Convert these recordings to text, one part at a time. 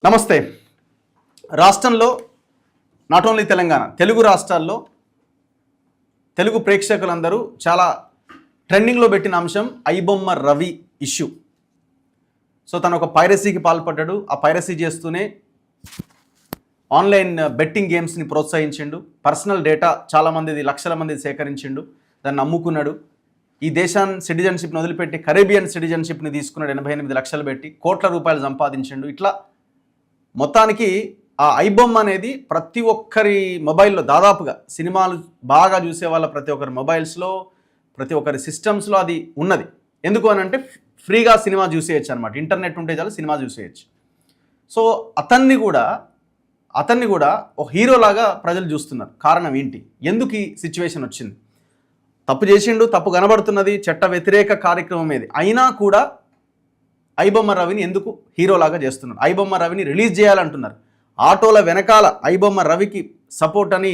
నమస్తే. రాష్ట్రంలో not only Telangana, Telugu రాష్ట్రాల్లో తెలుగు ప్రేక్షకులందరూ చాలా ట్రెండింగ్లో పెట్టిన అంశం ఐబొమ్మ రవి ఇష్యూ. సో తను ఒక పైరసీకి పాల్పడ్డాడు. ఆ పైరసీ చేస్తూనే ఆన్లైన్ బెట్టింగ్ గేమ్స్ని ప్రోత్సహించిండు. పర్సనల్ డేటా చాలామందిది, లక్షల మంది సేకరించిండు, దాన్ని అమ్ముకున్నాడు. ఈ దేశాన్ని సిటిజన్షిప్ని వదిలిపెట్టి కరేబియన్ సిటిజన్షిప్ని తీసుకున్నాడు. 88 లక్షలు పెట్టి కోట్ల రూపాయలు సంపాదించిండు. ఇట్లా మొత్తానికి ఆ ఐబొమ్మ అనేది ప్రతి ఒక్కరి మొబైల్లో, దాదాపుగా సినిమాలు బాగా చూసే వాళ్ళ ప్రతి ఒక్కరి మొబైల్స్లో, ప్రతి ఒక్కరి సిస్టమ్స్లో అది ఉన్నది. ఎందుకు అని అంటే ఫ్రీగా సినిమా చూసేయచ్చు అనమాట. ఇంటర్నెట్ ఉంటే చాలు సినిమా చూసేయచ్చు. సో అతన్ని కూడా ఒక హీరోలాగా ప్రజలు చూస్తున్నారు. కారణం ఏంటి? ఎందుకు ఈ సిచ్యువేషన్ వచ్చింది? తప్పు చేసిండు, తప్పు కనబడుతున్నది, చట్ట వ్యతిరేక కార్యక్రమం ఏది అయినా కూడా ఐబొమ్మ రవిని ఎందుకు హీరోలాగా చేస్తున్నారు? ఐబొమ్మ రవిని రిలీజ్ చేయాలంటున్నారు. ఆటోల వెనకాల ఐబొమ్మ రవికి సపోర్ట్ అని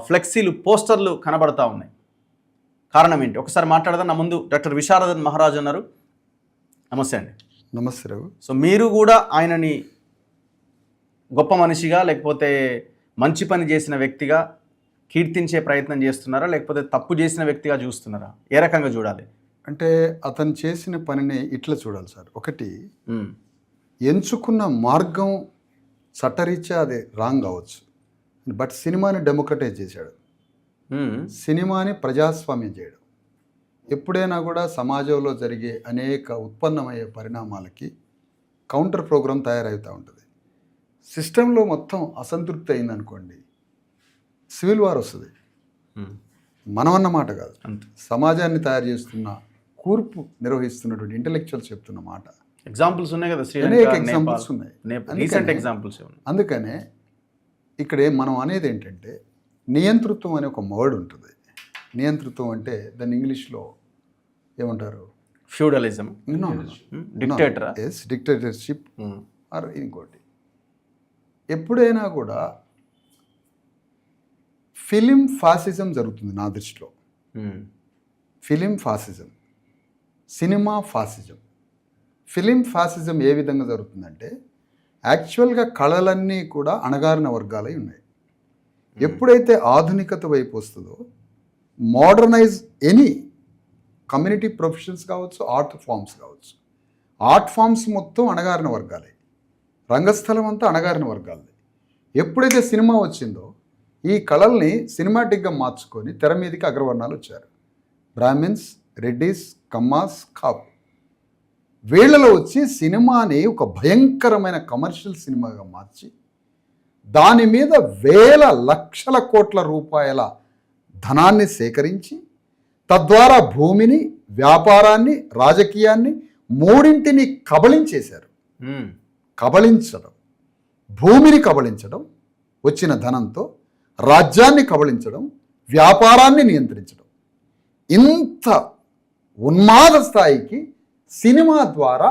ఫ్లెక్సీలు, పోస్టర్లు కనబడతా ఉన్నాయి. కారణం ఏంటి? ఒకసారి మాట్లాడదాం. నా ముందు డాక్టర్ విశారదన్ మహారాజ్ ఉన్నారు. నమస్తే అండి. నమస్తే రావు. సో మీరు కూడా ఆయనని గొప్ప మనిషిగా, లేకపోతే మంచి పని చేసిన వ్యక్తిగా కీర్తించే ప్రయత్నం చేస్తున్నారా, లేకపోతే తప్పు చేసిన వ్యక్తిగా చూస్తున్నారా? ఏ రకంగా చూడాలి? అంటే అతను చేసిన పనిని ఇట్లా చూడాలి సార్. ఒకటి, ఎంచుకున్న మార్గం చట్టరీత్యా అది రాంగ్ కావచ్చు, బట్ సినిమాని డెమోక్రటైజ్ చేశాడు, సినిమాని ప్రజాస్వామ్యం చేయడం. ఎప్పుడైనా కూడా సమాజంలో జరిగే అనేక ఉత్పన్నమయ్యే పరిణామాలకి కౌంటర్ ప్రోగ్రామ్ తయారవుతూ ఉంటుంది. సిస్టంలో మొత్తం అసంతృప్తి అయిందనుకోండి, సివిల్ వార్ వస్తుంది. మనం అన్నమాట కాదు, సమాజాన్ని తయారు చేస్తున్న, కూర్పు నిర్వహిస్తున్నటువంటి ఇంటెలెక్చువల్స్ చెప్తున్న మాట. ఎగ్జాంపుల్స్ ఉన్నాయి కదా, అనేక ఎగ్జాంపుల్స్ ఉన్నాయి. Recent examples. అందుకనే ఇక్కడ మనం అనేది ఏంటంటే, నియంతృత్వం అనే ఒక వర్డ్ ఉంటుంది. నియంతృత్వం అంటే దాన్ని ఇంగ్లీష్లో ఏమంటారు? ఫ్యూడలిజం, డిక్టేటర్షిప్ ఆర్ ఇంకోటి. ఎప్పుడైనా కూడా ఫిలిం ఫాసిజం జరుగుతుంది నా దృష్టిలో. Film fascism, cinema fascism. Film fascism ఏ విధంగా జరుగుతుందంటే, యాక్చువల్గా కళలన్నీ కూడా అణగారిన వర్గాలై ఉన్నాయి. ఎప్పుడైతే ఆధునికత వైపు వస్తుందో, మోడర్నైజ్ ఎనీ కమ్యూనిటీ ప్రొఫెషన్స్ కావచ్చు, ఆర్ట్ ఫామ్స్ కావచ్చు, ఆర్ట్ ఫామ్స్ మొత్తం అణగారిన వర్గాలే, రంగస్థలం అంతా అణగారిన వర్గాలే. ఎప్పుడైతే సినిమా వచ్చిందో, ఈ కళల్ని సినిమాటిక్గా మార్చుకొని తెర మీదకి అగ్రవర్ణాలు వచ్చారు. బ్రాహ్మిన్స్, రెడ్డిస్, కమ్మాస్, కాపు. వీళ్ళలో వచ్చి సినిమాని ఒక భయంకరమైన కమర్షియల్ సినిమాగా మార్చి దాని మీద వేల లక్షల కోట్ల రూపాయల ధనాన్ని సేకరించి, తద్వారా భూమిని, వ్యాపారాన్ని, రాజకీయాన్ని మూడింటిని కబళించేశారు. కబళించడం, భూమిని కబళించడం, వచ్చిన ధనంతో రాజ్యాన్ని కబళించడం, వ్యాపారాన్ని నియంత్రించడం. ఇంత ఉన్మాద స్థాయికి సినిమా ద్వారా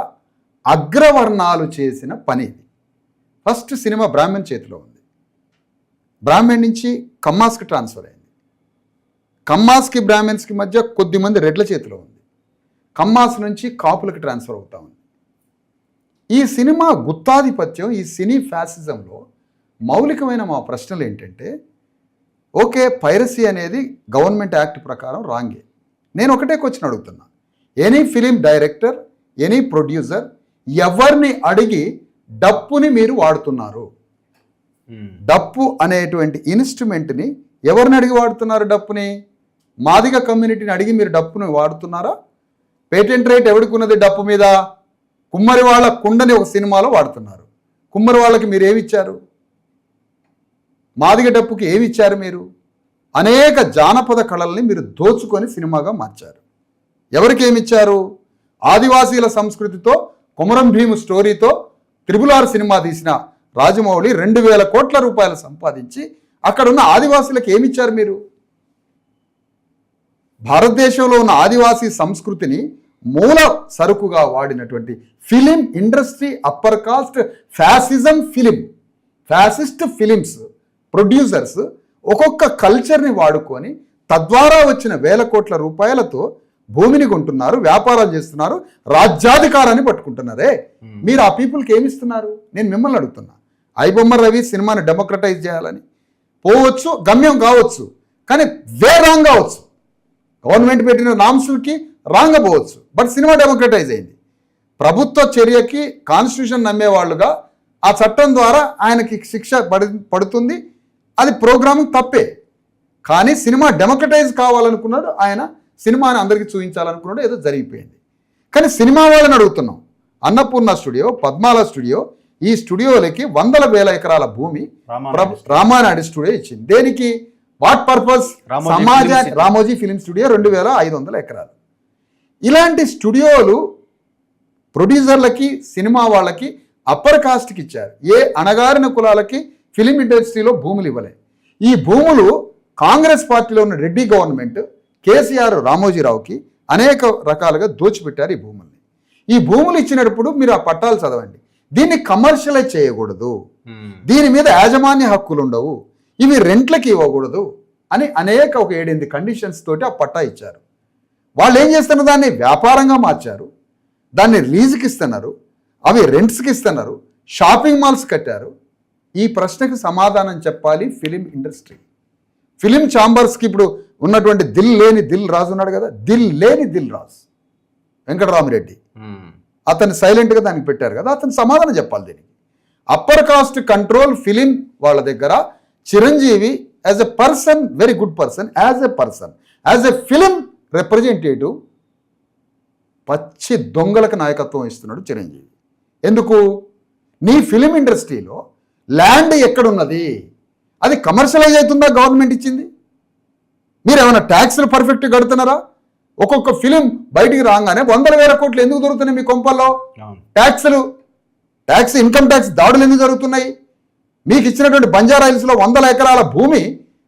అగ్రవర్ణాలు చేసిన పని ఇది. ఫస్ట్ సినిమా బ్రాహ్మణ్ చేతిలో ఉంది. బ్రాహ్మణ్ నుంచి కమ్మాస్కి ట్రాన్స్ఫర్ అయింది. కమ్మాస్కి బ్రాహ్మణ్స్కి మధ్య కొద్దిమంది రెడ్ల చేతిలో ఉంది. కమ్మాస్ నుంచి కాపులకు ట్రాన్స్ఫర్ అవుతా ఉంది. ఈ సినిమా గుత్తాధిపత్యం, ఈ సినీ ఫ్యాసిజంలో మౌలికమైన మా ప్రశ్నలు ఏంటంటే, ఓకే, పైరసీ అనేది గవర్నమెంట్ యాక్ట్ ప్రకారం రాంగే. నేను ఒకటే క్వశ్చన్ అడుగుతున్నా. Any film director, any producer ఎవరిని అడిగి డప్పుని మీరు వాడుతున్నారు? డప్పు అనేటువంటి ఇన్స్ట్రుమెంట్ని ఎవరిని అడిగి వాడుతున్నారు? డప్పుని మాదిగ కమ్యూనిటీని అడిగి మీరు డప్పుని వాడుతున్నారా? పేటెంట్ రైట్ ఎవరికి ఉన్నది డప్పు మీద? కుమ్మరి వాళ్ళ కుండని ఒక సినిమాలో వాడుతున్నారు. కుమ్మరి వాళ్ళకి మీరు ఏమి ఇచ్చారు? మాదిగ డప్పుకి ఏమి ఇచ్చారు మీరు? అనేక జానపద కళల్ని మీరు దోచుకొని సినిమాగా మార్చారు. ఎవరికి ఏమిచ్చారు? ఆదివాసీల సంస్కృతితో, కొమరం భీము స్టోరీతో RRR సినిమా తీసిన రాజమౌళి 2000 కోట్ల రూపాయలు సంపాదించి అక్కడున్న ఆదివాసీలకు ఏమిచ్చారు మీరు? భారతదేశంలో ఉన్న ఆదివాసీ సంస్కృతిని మూల సరుకుగా వాడినటువంటి film industry, upper caste fascism film, fascist films producers ఒక్కొక్క కల్చర్ని వాడుకొని తద్వారా వచ్చిన వేల కోట్ల రూపాయలతో భూమిని కొంటున్నారు, వ్యాపారాలు చేస్తున్నారు, రాజ్యాధికారాన్ని పట్టుకుంటున్నారే. మీరు ఆ పీపుల్కి ఏమి ఇస్తున్నారు? నేను మిమ్మల్ని అడుగుతున్నా. ఐబొమ్మ రవి సినిమాని డెమోక్రటైజ్ చేయాలని పోవచ్చు, గమ్యం కావచ్చు, కానీ వే రాంగ్ కావచ్చు. గవర్నమెంట్ పెట్టిన నామ్స్కి రాంగ్ పోవచ్చు, బట్ సినిమా డెమోక్రటైజ్ అయింది. ప్రభుత్వ చర్యకి కాన్స్టిట్యూషన్ నమ్మేవాళ్ళుగా ఆ చట్టం ద్వారా ఆయనకి శిక్ష పడుతుంది. అది ప్రోగ్రామింగ్ తప్పే, కానీ సినిమా డెమోక్రటైజ్ కావాలనుకున్నాడు ఆయన, సినిమాని అందరికీ చూపించాలనుకున్నాడు, ఏదో జరిగిపోయింది. కానీ సినిమా వాళ్ళని అడుగుతున్నాం. అన్నపూర్ణ స్టూడియో, పద్మాల స్టూడియో, ఈ స్టూడియోలకి 100,000 ఎకరాల భూమి రామానాయుడు స్టూడియో ఇచ్చింది. దేనికి? What purpose? Ramoji film studio 2,500 ఎకరాలు. ఇలాంటి స్టూడియోలు ప్రొడ్యూసర్లకి, సినిమా వాళ్ళకి, అప్పర్ కాస్ట్కి ఇచ్చారు. ఏ అణగారిన కులాలకి ఫిలిం ఇండస్ట్రీలో భూములు ఇవ్వలే. ఈ భూములు కాంగ్రెస్ పార్టీలో ఉన్న రెడ్డి గవర్నమెంట్ కేసీఆర్ రామోజీరావుకి అనేక రకాలుగా దోచిపెట్టారు ఈ భూముల్ని. ఈ భూములు ఇచ్చినప్పుడు మీరు ఆ పట్టాలు చదవండి. దీన్ని కమర్షియలైజ్ చేయకూడదు, దీని మీద యాజమాన్య హక్కులు ఉండవు, ఇవి రెంట్లకి ఇవ్వకూడదు అని అనేక ఒక 7-8 కండిషన్స్ తోటి ఆ పట్టా ఇచ్చారు. వాళ్ళు ఏం చేస్తున్నారు? దాన్ని వ్యాపారంగా మార్చారు, దాన్ని లీజుకి ఇస్తున్నారు, అవి రెంట్స్కి ఇస్తున్నారు, షాపింగ్ మాల్స్ కట్టారు. ఈ ప్రశ్నకు సమాధానం చెప్పాలి ఫిలిం ఇండస్ట్రీ. ఫిలిం ఛాంబర్స్కి ఇప్పుడు ఉన్నటువంటి దిల్ లేని దిల్ రాజు ఉన్నాడు కదా, దిల్ లేని దిల్ రాజు వెంకటరామిరెడ్డి, అతను సైలెంట్గా దానికి పెట్టారు కదా, అతను సమాధానం చెప్పాలి దీనికి. అప్పర్ కాస్ట్ కంట్రోల్ ఫిలిం వాళ్ళ దగ్గర Chiranjeevi as a person, very good person, as a person, as a film representative పచ్చి దొంగలకు నాయకత్వం ఇస్తున్నాడు చిరంజీవి. ఎందుకు? నీ ఫిలిం ఇండస్ట్రీలో ల్యాండ్ ఎక్కడున్నది? అది కమర్షియలైజ్ అవుతుందా? గవర్నమెంట్ ఇచ్చింది. మీరు ఏమైనా ట్యాక్స్లు పర్ఫెక్ట్గా కడుతున్నారా? ఒక్కొక్క ఫిలిం బయటికి రాగానే 100,000 కోట్లు ఎందుకు దొరుకుతున్నాయి మీ కొంపల్లో? ట్యాక్స్ ఇన్కమ్ ట్యాక్స్ దాడులు ఎందుకు జరుగుతున్నాయి? మీకు ఇచ్చినటువంటి బంజారా హిల్స్లో 100 ఎకరాల భూమి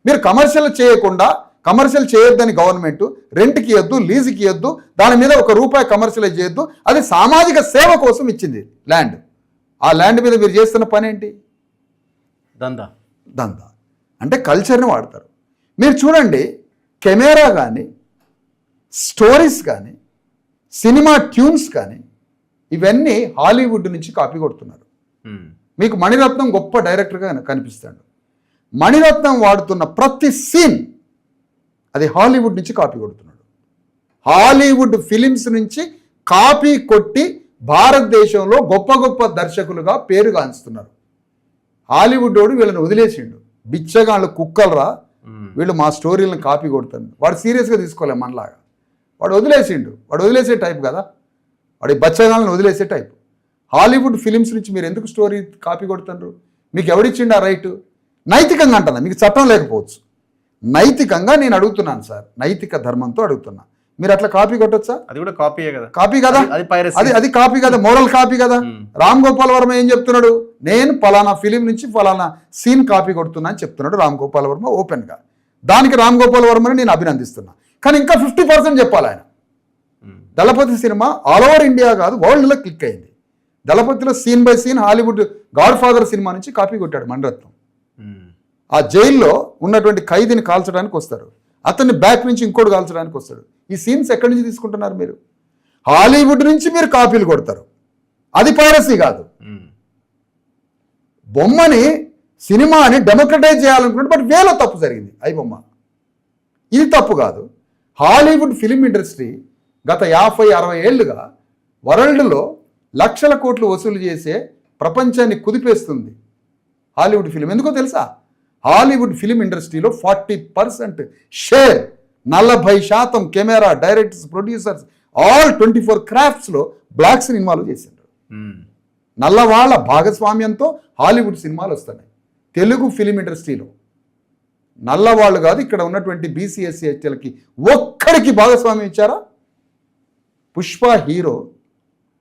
మీరు కమర్షియల్ చేయకుండా, కమర్షియల్ చేయొద్దని గవర్నమెంట్ రెంట్కి ఇవ్వద్దు, లీజుకి ఇవ్వద్దు, దాని మీద ₹1 కమర్షియలైజ్ చేయొద్దు, అది సామాజిక సేవ కోసం ఇచ్చింది ల్యాండ్. ఆ ల్యాండ్ మీద మీరు చేస్తున్న పని ఏంటి? దందా అంటే కల్చర్ని వాడతారు. మీరు చూడండి, కెమెరా కానీ, స్టోరీస్ కానీ, సినిమా ట్యూన్స్ కానీ, ఇవన్నీ హాలీవుడ్ నుంచి కాపీ కొడుతున్నారు. మీకు మణిరత్నం గొప్ప డైరెక్టర్గా కనిపిస్తాడు. మణిరత్నం వాడుతున్న ప్రతి సీన్ అది హాలీవుడ్ నుంచి కాపీ కొడుతున్నాడు. హాలీవుడ్ ఫిలిమ్స్ నుంచి కాపీ కొట్టి భారతదేశంలో గొప్ప గొప్ప దర్శకులుగా పేరుగాంచుతున్నారు. హాలీవుడ్ వాడు వీళ్ళని వదిలేసిండు. బిచ్చగాళ్ళు కుక్కలరా, వీళ్ళు మా స్టోరీలను కాపీ కొడుతారు. వాడు సీరియస్గా తీసుకోలే మనలాగా. వాడు వదిలేసిండు. వాడు వదిలేసే టైప్ కదా, వాడి బచ్చగాళ్ళని వదిలేసే టైప్. హాలీవుడ్ ఫిలిమ్స్ నుంచి మీరు ఎందుకు స్టోరీ కాపీ కొడుతున్నారు? మీకు ఎవడిచ్చిండు ఆ రైటు? నైతికంగా అంటున్నా, మీకు చట్టం లేకపోవచ్చు. నైతికంగా నేను అడుగుతున్నాను సార్, నైతిక ధర్మంతో అడుగుతున్నా. మీరు అట్లా కాపీ కొట్టొచ్చా? అది కూడా కాపీయే కదా. కాపీ కదా, అది కాపీ కదా, మోరల్ కాపీ కదా. రామ్ గోపాల్ వర్మ ఏం చెప్తున్నాడు? నేను పలానా ఫిలిం నుంచి పలానా సీన్ కాపీ కొడుతున్నా అని చెప్తున్నాడు రామ్ గోపాల్ వర్మ ఓపెన్గా. దానికి రామ్ గోపాల్ వర్మని నేను అభినందిస్తున్నా. కానీ ఇంకా 50% చెప్పాలి ఆయన. Dalapathi cinema all over India కాదు, వరల్డ్లో క్లిక్ అయింది. దళపతిలో scene by scene Hollywood Godfather cinema నుంచి కాపీ కొట్టాడు మణిరత్నం. ఆ జైల్లో ఉన్నటువంటి ఖైదీని కాల్చడానికి వస్తారు, అతన్ని బ్యాక్ నుంచి ఇంకోటి కాల్చడానికి వస్తాడు. ఈ సీన్స్ ఎక్కడి నుంచి తీసుకుంటున్నారు మీరు? హాలీవుడ్ నుంచి మీరు కాపీలు కొడతారు. అది పైరసీ కాదు. బొమ్మని, సినిమాని డెమోక్రటైజ్ చేయాలనుకుంటే బట్ వేలో తప్పు జరిగింది. అయి బొమ్మ ఇది తప్పు కాదు. హాలీవుడ్ ఫిలిం ఇండస్ట్రీ గత 50-60 ఏళ్లుగా వరల్డ్లో లక్షల కోట్లు వసూలు చేసే ప్రపంచాన్ని కుదిపేస్తుంది హాలీవుడ్ ఫిలిం. ఎందుకో తెలుసా? హాలీవుడ్ ఫిలిం ఇండస్ట్రీలో 40% share, 40% camera, directors, producers, all 24 క్రాఫ్ట్స్లో బ్లాక్స్ని ఇన్వాల్వ్ చేశారు. నల్లవాళ్ళ భాగస్వామ్యంతో హాలీవుడ్ సినిమాలు వస్తున్నాయి. తెలుగు ఫిలిం ఇండస్ట్రీలో నల్లవాళ్ళు కాదు, ఇక్కడ ఉన్నటువంటి బీసీఎస్సీ ఎస్టీలకి ఒక్కడికి భాగస్వామ్యం ఇచ్చారా? పుష్ప హీరో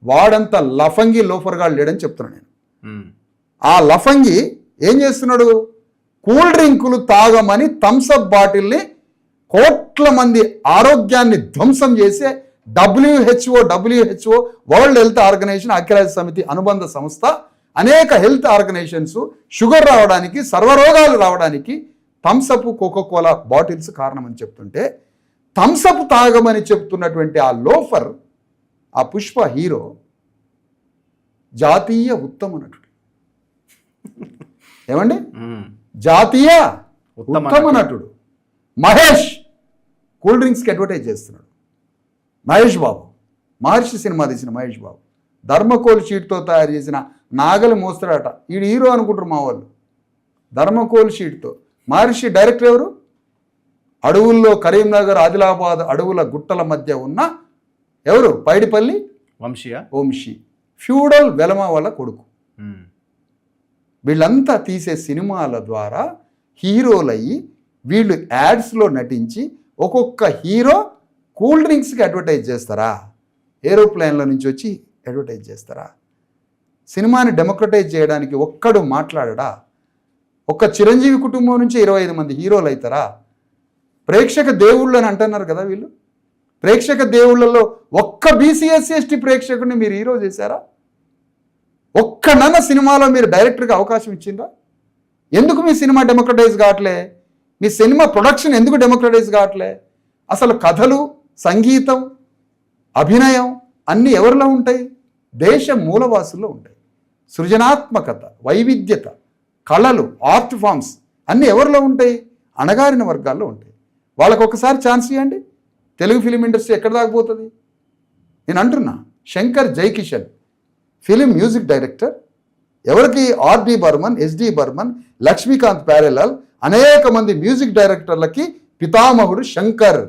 వాడంత లఫంగి లోఫర్గా లేడని చెప్తున్నాను నేను. ఆ లఫంగి ఏం చేస్తున్నాడు? కూల్ డ్రింకులు తాగమని థమ్సప్ బాటిల్ని కోట్ల మంది ఆరోగ్యాన్ని ధ్వంసం చేసే WHO వరల్డ్ హెల్త్ ఆర్గనైజేషన్, ఐక్యరాజ్య సమితి అనుబంధ సంస్థ, అనేక హెల్త్ ఆర్గనైజేషన్స్ షుగర్ రావడానికి, సర్వరోగాలు రావడానికి థమ్సప్, కోకోకోలా బాటిల్స్ కారణమని చెప్తుంటే థమ్సప్ తాగమని చెప్తున్నటువంటి ఆ లోఫర్, ఆ పుష్ప హీరో జాతీయ ఉత్తమ నటుడు. ఏమండి? జాతీయ ఉత్తమ నటుడు మహేష్ కూల్ డ్రింక్స్కి అడ్వర్టైజ్ చేస్తున్నాడు. మహేష్ బాబు, మహర్షి సినిమా తీసిన మహేష్ బాబు ధర్మకోల్ షీట్తో తయారు చేసిన నాగలి మోస్తాడట. ఈడు హీరో అనుకుంటారు మా వాళ్ళు. ధర్మకోల్ షీట్తో. మహర్షి డైరెక్టర్ ఎవరు? అడవుల్లో కరీంనగర్, ఆదిలాబాద్ అడవుల గుట్టల మధ్య ఉన్న ఎవరు? పైడిపల్లి వంశీ, ఫ్యూడల్ వెలమ వాళ్ళ కొడుకు. వీళ్ళంతా తీసే సినిమాల ద్వారా హీరోలయ్యి వీళ్ళు యాడ్స్లో నటించి ఒక్కొక్క హీరో కూల్ డ్రింక్స్కి అడ్వర్టైజ్ చేస్తారా? ఏరోప్లేన్ల నుంచి వచ్చి అడ్వర్టైజ్ చేస్తారా? సినిమాని డెమోక్రటైజ్ చేయడానికి ఒక్కడు మాట్లాడడా? ఒక్క చిరంజీవి కుటుంబం నుంచి 25 మంది హీరోలు అవుతారా? ప్రేక్షక దేవుళ్ళు అని అంటున్నారు కదా వీళ్ళు. ప్రేక్షక దేవుళ్ళలో ఒక్క BCSC ప్రేక్షకుడిని మీరు హీరో చేశారా? ఒక్కనన్న సినిమాలో మీరు డైరెక్టర్గా అవకాశం ఇచ్చిండ్రా? ఎందుకు మీ సినిమా డెమోక్రటైజ్ కావట్లే? మీ సినిమా ప్రొడక్షన్ ఎందుకు డెమోక్రటైజ్ కావట్లే? అసలు కథలు, సంగీతం, అభినయం అన్నీ ఎవరిలో ఉంటాయి? దేశ మూలవాసుల్లో ఉంటాయి. సృజనాత్మకత, వైవిధ్యత, కళలు, ఆర్ట్ ఫామ్స్ అన్నీ ఎవరిలో ఉంటాయి? అణగారిన వర్గాల్లో ఉంటాయి. వాళ్ళకు ఒకసారి ఛాన్స్ ఇవ్వండి. తెలుగు ఫిలిం ఇండస్ట్రీ ఎక్కడ దాకపోతుంది? నేను అంటున్నా, Shankar Jaikishan film music director. ఎవరికి? R.D. బర్మన్, S.D. బర్మన్, లక్ష్మీకాంత్ ప్యారెలాల్, అనేక మంది మ్యూజిక్ డైరెక్టర్లకి పితామహుడు శంకర్.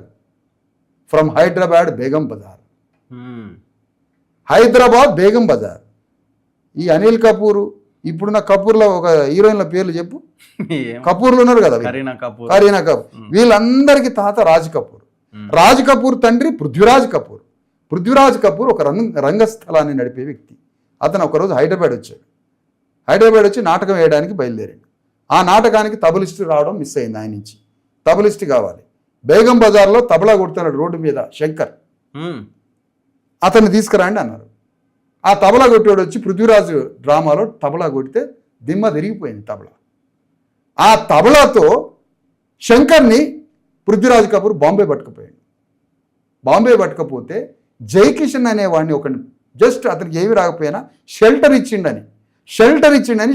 ఫ్రమ్ హైదరాబాద్ బేగం బజార్. హైదరాబాద్ బేగం బజార్. ఈ అనిల్ కపూర్, ఇప్పుడున్న కపూర్లో ఒక హీరోయిన్ల పేర్లు చెప్పు. కపూర్లు ఉన్నారు కదా, కరీనా కపూర్. వీళ్ళందరికీ తాత రాజ్ కపూర్. రాజ్ కపూర్ తండ్రి పృథ్వీరాజ్ కపూర్. పృథ్వీరాజ్ కపూర్ ఒక రంగస్థలాన్ని నడిపే వ్యక్తి. అతను ఒకరోజు హైదరాబాద్ వచ్చాడు. హైదరాబాద్ వచ్చి నాటకం వేయడానికి బయలుదేరాడు. ఆ నాటకానికి తబలిస్ట్ రావడం మిస్ అయింది. ఆయన నుంచి తబలిస్ట్ కావాలి. బేగం బజార్లో తబలా కొడుతున్నాడు రోడ్డు మీద శంకర్. అతన్ని తీసుకురండి అన్నారు. ఆ తబలా కొట్టేవాడు వచ్చి పృథ్వీరాజు డ్రామాలో తబలా కొడితే దిమ్మ తిరిగిపోయింది తబలా. ఆ తబలాతో శంకర్ని పృథ్వీరాజ్ కపూర్ బాంబే పట్టుకుపోయాడు. బాంబే పట్టుకపోతే జైకిషన్ అనేవాడిని ఒక జస్ట్ అతనికి ఏమి రాకపోయినా షెల్టర్ ఇచ్చిండని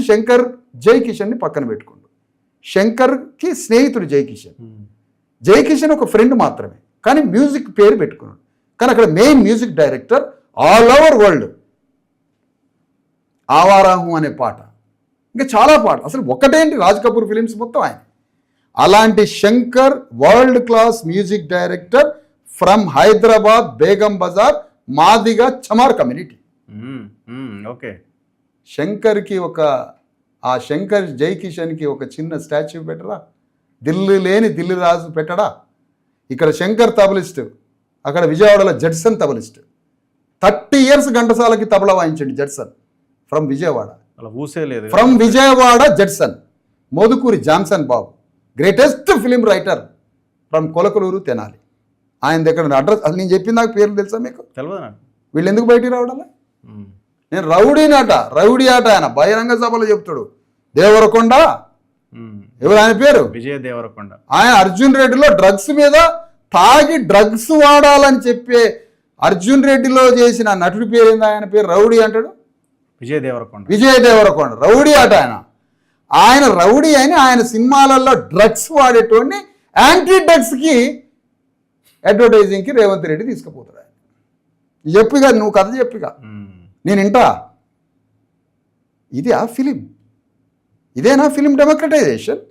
శంకర్ జైకిషన్ని పక్కన పెట్టుకోండు. శంకర్కి స్నేహితుడు జైకిషన్ ఒక ఫ్రెండ్ మాత్రమే, కానీ మ్యూజిక్ పేరు పెట్టుకున్నాడు. కానీ అక్కడ main music director all over world. ఆవారాహం అనే పాట, ఇంకా చాలా పాట, అసలు ఒకటేంటి రాజ్ కపూర్ ఫిలిమ్స్ మొత్తం ఆయన. అలాంటి Shankar world class music director from Hyderabad Begum Bazar, Madiga Chamar community. Okay. శంకర్కి ఆ శంకర్ జైకిషన్కి ఒక చిన్న స్టాచ్యూ పెట్టరా? దిల్లు లేని దిల్లు రాజు పెట్టడా? ఇక్కడ శంకర్ తబలిస్ట్, అక్కడ విజయవాడలో జడ్సన్ తబలిస్ట్. 30 years ఘంటసాలకి తబలా వాయించండి Judson from Vijayawada. From Vijayawada Judson. Modukuri Johnson Babu, greatest film writer from Kolakaluru Tenali. ఆయన దగ్గర అడ్రస్ అసలు నేను చెప్పిన నాకు పేర్లు తెలుసా మీకు? తెలియదు. వీళ్ళు ఎందుకు బయటికి రావడాలి? నేను రౌడీ ఆట ఆయన బహిరంగ సభలో చెప్తాడు. దేవరకొండ, ఎవరు ఆయన పేరు? విజయ దేవరకొండ. ఆయన అర్జున్ రెడ్డిలో డ్రగ్స్ మీద తాగి డ్రగ్స్ వాడాలని చెప్పే అర్జున్ రెడ్డిలో చేసిన నటుడి పేరు ఏంది? ఆయన పేరు రౌడీ అంటాడు. విజయ దేవరకొండ రౌడీ ఆట ఆయన రౌడీ అని ఆయన సినిమాలలో డ్రగ్స్ వాడేటోడిని యాంటీ డ్రగ్స్కి అడ్వర్టైజింగ్కి రేవంత్ రెడ్డి తీసుకుపోతాడు. ఆయన చెప్పిగా, నువ్వు కథ చెప్పిగా, నేను వింటా. ఇది ఆ ఫిలిం, ఇదేనా ఫిలిం డెమోక్రటైజేషన్?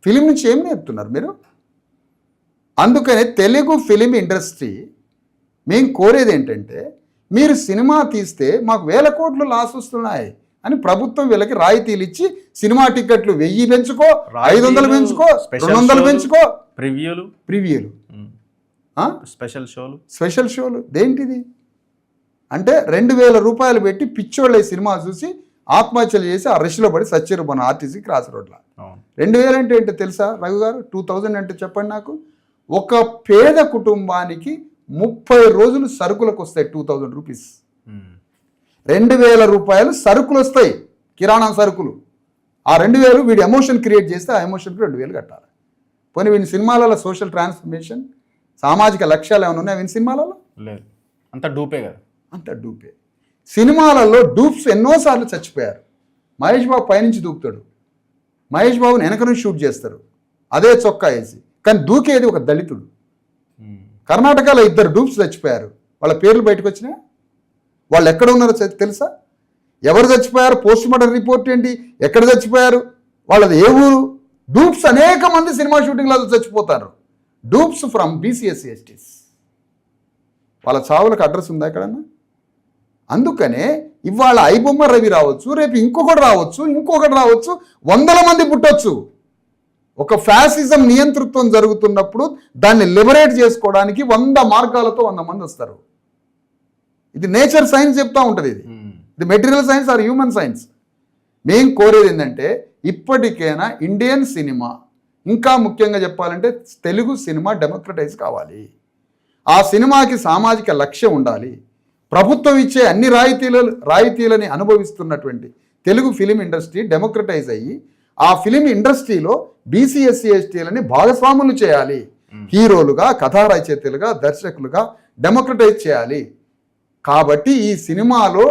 ఫిలిం నుంచి ఏం నేర్పుతున్నారు మీరు? అందుకనే తెలుగు ఫిలిం ఇండస్ట్రీ మేము కోరేది ఏంటంటే, మీరు సినిమా తీస్తే మాకు 1000 కోట్లు లాస్ వస్తున్నాయి అని ప్రభుత్వం వీళ్ళకి రాయితీలు ఇచ్చి సినిమా టికెట్లు 1000 పెంచుకో, 500 పెంచుకో, 200 పెంచుకో. ప్రివ్యూలు, స్పెషల్ షోలు దేంటిది అంటే 2000 రూపాయలు పెట్టి పిచ్చోళ్ళ సినిమా చూసి ఆత్మహత్యలు చేసి ఆ రష్లో పడి సచ్చారు మన ఆర్టీసీ క్రాస్ రోడ్లో. 2000 అంటే ఏంటో తెలుసా రఘు గారు? 2000 అంటే చెప్పండి నాకు. ఒక పేద కుటుంబానికి 30 రోజులు సరుకులకు వస్తాయి 2000 రూపీస్. 2000 రూపాయలు సరుకులు వస్తాయి, కిరాణా సరుకులు. ఆ 2000 వీడి ఎమోషన్ క్రియేట్ చేస్తే ఆ ఎమోషన్కి 2000 కట్టాలి. పోనీ వీడి సినిమాలలో సోషల్ ట్రాన్స్ఫర్మేషన్, సామాజిక లక్ష్యాలు ఏమైనా ఉన్నాయి అవి సినిమాలలో? లేదు, అంత డూపే కదా. అంత డూపే. సినిమాలలో డూప్స్ ఎన్నోసార్లు చచ్చిపోయారు. మహేష్ బాబు పైనుంచి దూకుతాడు, మహేష్ బాబుని వెనక నుంచి షూట్ చేస్తారు అదే చొక్కా వేసి, కానీ దూకేది ఒక దళితుడు. కర్ణాటకలో 2 డూప్స్ చచ్చిపోయారు. వాళ్ళ పేర్లు బయటకు వచ్చినా? వాళ్ళు ఎక్కడ ఉన్నారో తెలుసా? ఎవరు చచ్చిపోయారు? పోస్ట్ మార్టం రిపోర్ట్ ఏంటి? ఎక్కడ చచ్చిపోయారు? వాళ్ళది ఏ ఊరు? డూప్స్ అనేక మంది సినిమా షూటింగ్లలో చచ్చిపోతారు. Dupes from BC SC STs. వాళ్ళ చావులకు అడ్రస్ ఉందా ఎక్కడన్నా? అందుకనే ఇవాళ ఐబొమ్మ రవి రావచ్చు, రేపు ఇంకొకటి రావచ్చు, ఇంకొకటి రావచ్చు, 100 మంది పుట్టొచ్చు. ఒక ఫ్యాసిజం నియంతృత్వం జరుగుతున్నప్పుడు దాన్ని లిబరేట్ చేసుకోవడానికి 100 మార్గాలతో 100 మంది వస్తారు. ఇది నేచర్ సైన్స్ చెప్తా ఉంటుంది. ఇది material science or human science. మేం కోరేది ఏంటంటే ఇప్పటికైనా ఇండియన్ సినిమా, ఇంకా ముఖ్యంగా చెప్పాలంటే తెలుగు సినిమా డెమోక్రటైజ్ కావాలి. ఆ సినిమాకి సామాజిక లక్ష్యం ఉండాలి. ప్రభుత్వం ఇచ్చే అన్ని రాయితీలని అనుభవిస్తున్నటువంటి తెలుగు ఫిలిం ఇండస్ట్రీ డెమోక్రటైజ్ అయ్యి ఆ ఫిలిం ఇండస్ట్రీలో బీసీఎస్సీ ఎస్టీలని భాగస్వాములు చేయాలి. హీరోలుగా, కథా రచయితలుగా, దర్శకులుగా డెమోక్రటైజ్ చేయాలి. కాబట్టి ఈ సినిమాలో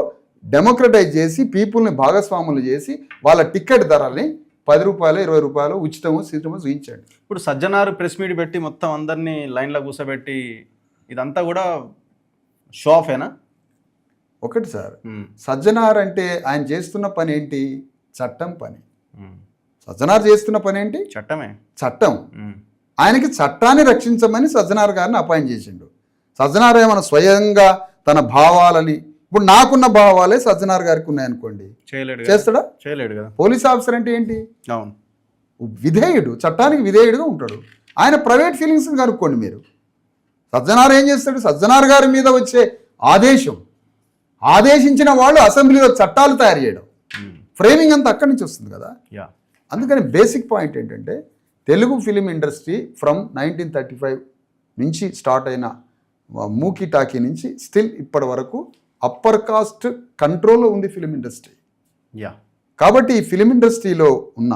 డెమోక్రటైజ్ చేసి పీపుల్ని భాగస్వాములు చేసి వాళ్ళ టికెట్ ధరల్ని 10 రూపాయలు, 20 రూపాయలు ఉచితము చూపించండి. ఇప్పుడు సజ్జనారు ప్రెస్ మీట్ పెట్టి మొత్తం అందరినీ లైన్లో కూర్చోబెట్టి ఇదంతా కూడా షో ఆఫేనా? ఒకటి సార్, సజ్జనార్ అంటే ఆయన చేస్తున్న పని ఏంటి? చట్టం పని. సజ్జనార్ చేస్తున్న పని ఏంటి? చట్టమే. చట్టం. ఆయనకి చట్టాన్ని రక్షించమని సజ్జనార్ గారిని అపాయింట్ చేసిండు. సజ్జనార్ ఏమైనా స్వయంగా తన భావాలని, ఇప్పుడు నాకున్న భావాలే సజ్జనార్ గారికి ఉన్నాయనుకోండి, చేస్తాడా? చేయలేడు కదా. పోలీస్ ఆఫీసర్ అంటే ఏంటి? అవును, విధేయుడు, చట్టానికి విధేయుడుగా ఉంటాడు. ఆయన ప్రైవేట్ ఫీలింగ్స్ని కనుక్కోండి మీరు. సజ్జనార్ ఏం చేస్తాడు? సజ్జనార్ గారి మీద వచ్చే ఆదేశించిన వాళ్ళు అసెంబ్లీలో చట్టాలు తయారు చేయడం, ఫ్రేమింగ్ అంతా అక్కడి నుంచి వస్తుంది కదా. అందుకని బేసిక్ పాయింట్ ఏంటంటే తెలుగు ఫిలిం ఇండస్ట్రీ ఫ్రమ్ 1935 నుంచి స్టార్ట్ అయిన మూకీ టాకీ నుంచి స్టిల్ ఇప్పటి వరకు అప్పర్ కాస్ట్ కంట్రోల్లో ఉంది ఫిలిం ఇండస్ట్రీ. కాబట్టి ఈ ఫిలిం ఇండస్ట్రీలో ఉన్న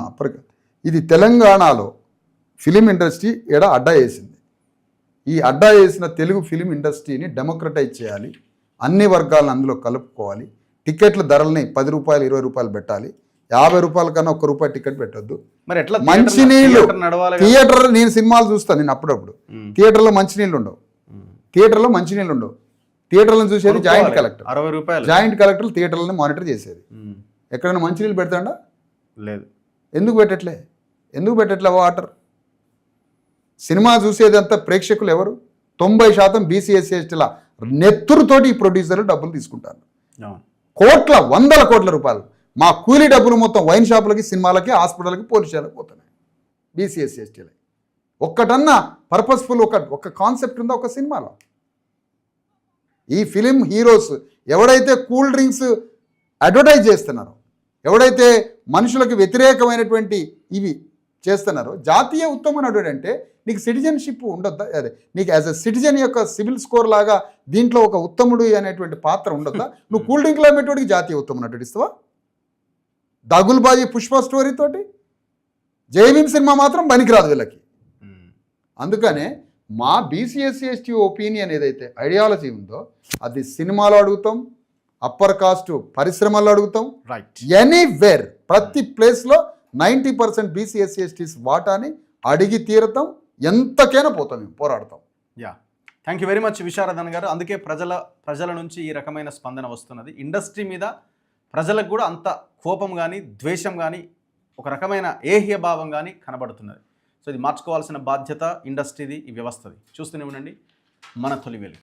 ఇది తెలంగాణలో ఫిలిం ఇండస్ట్రీ అడ్డా వేసింది. ఈ అడ్డా వేసిన తెలుగు ఫిలిం ఇండస్ట్రీని డెమోక్రటైజ్ చేయాలి. అన్ని వర్గాలను అందులో కలుపుకోవాలి. టికెట్ల ధరల్ని 10 రూపాయలు, 20 రూపాయలు పెట్టాలి. 50 రూపాయల కన్నా 1 రూపాయి టికెట్ పెట్టొద్దు. మరి ఎట్లా మంచినీళ్ళు? థియేటర్, నేను సినిమాలు చూస్తాను, నేను అప్పుడప్పుడు థియేటర్లో మంచినీళ్ళు ఉండవు. థియేటర్లను చూసేది జాయింట్ కలెక్టర్. 60 రూపాయలు జాయింట్ కలెక్టర్ థియేటర్లను మానిటర్ చేసేది. ఎక్కడైనా మంచినీళ్ళు పెడతాడా? లేదు. ఎందుకు పెట్టట్లే వాటర్? సినిమా చూసేదంతా ప్రేక్షకులు ఎవరు? 90% బీసీఎస్సీ ఎస్టీల నెత్తురుతోటి ఈ ప్రొడ్యూసర్లు డబ్బులు తీసుకుంటారు. వందల కోట్ల రూపాయలు. మా కూలీ డబ్బులు మొత్తం వైన్ షాపులకి, సినిమాలకి, హాస్పిటల్కి, పోలీస్ స్టేషన్లకు పోతున్నాయి బీసీఎస్సీ ఎస్టీలకి. ఒక్కటన్నా పర్పస్ఫుల్ ఒక కాన్సెప్ట్ ఉందా ఒక సినిమాలో? ఈ ఫిలిం హీరోస్ ఎవడైతే కూల్ డ్రింక్స్ అడ్వర్టైజ్ చేస్తున్నారో, ఎవడైతే మనుషులకు వ్యతిరేకమైనటువంటి ఇవి చేస్తున్నారో, జాతీయ ఉత్తమ నటుడు అంటే నీకు సిటిజన్షిప్ ఉండొద్దా? అదే నీకు యాజ్ ఎ సిటిజన్ యొక్క సివిల్ స్కోర్ లాగా దీంట్లో ఒక ఉత్తముడు అనేటువంటి పాత్ర ఉండొద్దా? నువ్వు కూల్ డ్రింక్లో అమ్మేటోడికి జాతీయ ఉత్తమ నటుడు ఇస్తావా? దాగుల్బాజీ పుష్ప స్టోరీతోటి జయభీం సినిమా మాత్రం పనికిరాదు వీళ్ళకి. అందుకనే మా బీసీఎస్సీ ఎస్టీ ఒపీనియన్ ఏదైతే ఐడియాలజీ ఉందో అది సినిమాలో అడుగుతాం, అప్పర్ కాస్ట్ పరిశ్రమల్లో అడుగుతాం, ఎనీవేర్ ప్రతి ప్లేస్లో 90% బీసీఎస్సీ ఎస్టీస్ వాటాని అడిగి తీరతాం. ఎంతకైనా పోతాం, మేము పోరాడతాం. Thank you very much Visharadan గారు. అందుకే ప్రజల నుంచి ఈ రకమైన స్పందన వస్తున్నది. ఇండస్ట్రీ మీద ప్రజలకు కూడా అంత కోపం కానీ, ద్వేషం కానీ, ఒక రకమైన ఏహ్య భావం కానీ కనబడుతున్నది. సో ఇది మార్చుకోవాల్సిన బాధ్యత ఇండస్ట్రీది, ఈ వ్యవస్థది. చూస్తూనే ఉండండి మన తొలి వెలుగు.